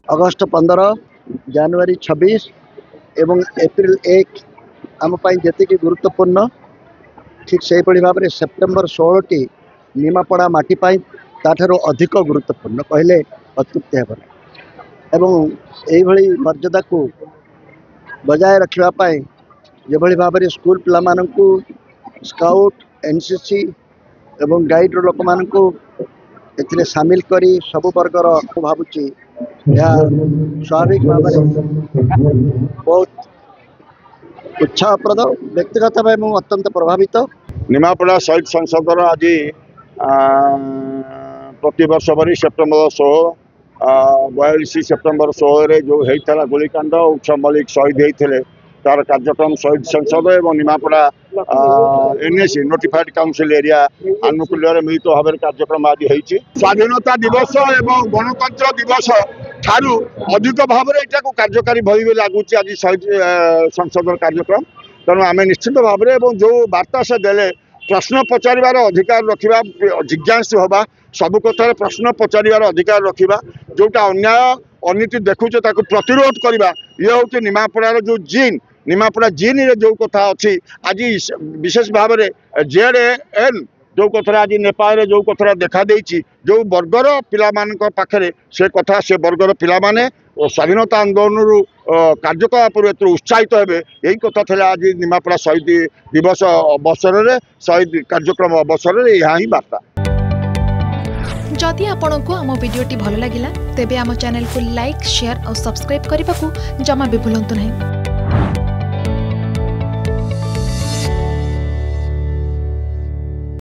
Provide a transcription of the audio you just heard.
August 15 जनवरी 26 एवं April 1 आम जी गुरुत्वपूर्ण ठीक से भाव में सेप्टेम्बर 16 टी निमापड़ा माटीपाई ताठारू अधिक गुरुत्वपूर्ण कहले अत्युक्ति हेब एवं यही मर्यादा को बजाय रखापी जो भाव में स्कूल पिला स्काउट एनसीसी एवं गाइड लोक मानू ए सामिल करी सब वर्गर भावुची स्वाभाविक भाव में बहुत उत्साहप्रद व्यक्तिगत भाव मुझे अत्यंत प्रभावित। निमापड़ा शहीद संसद आज प्रतिवर्ष भरी सेप्टेम्बर 16 सेप्टेम्बर 16 जो होता गोलीकांड उत्सव मलिक शहीद होते तार कार्यक्रम शहीद संसद एवं Nimapada NAC notified council area आनुकूल्य मिलित भाव कार्यक्रम आज होती। स्वाधीनता दिवस एवं गणतंत्र दिवस ठारू अधिक भाव में यहाँ कार्यकारी भई लगुच आज शहीद संसद कार्यक्रम तेणु आम निश्चित भाव में जो वार्ता से देले प्रश्न पचार अधिकार रखा जिज्ञासु हवा सबु कथार प्रश्न पचार अधिकार रखा जोटा अन्याय अनीति देखुचे प्रतिरोध करवा ये हूँ निमापड़ार जो जीन निमापड़ा जीन रे जो कथा अच्छी आज विशेष भाव में जेएन जो कथा आज नेपाल जो कथा देखा देछि जो वर्गर पिला पाखे से कथा से वर्गर पिला माने स्वाधीनता आंदोलन कार्यकलाप उत्साहित हेबे यही कथा था आज निमापड़ा शहीद दिवस अवसर में शहीद कार्यक्रम अवसर में यहाँ ही वार्ता। जदि आपंक आम भिडी भल लगा तेब आम चैनल को लाइक शेयर और सब्सक्राइब करने को जमा भी भूलु नहीं।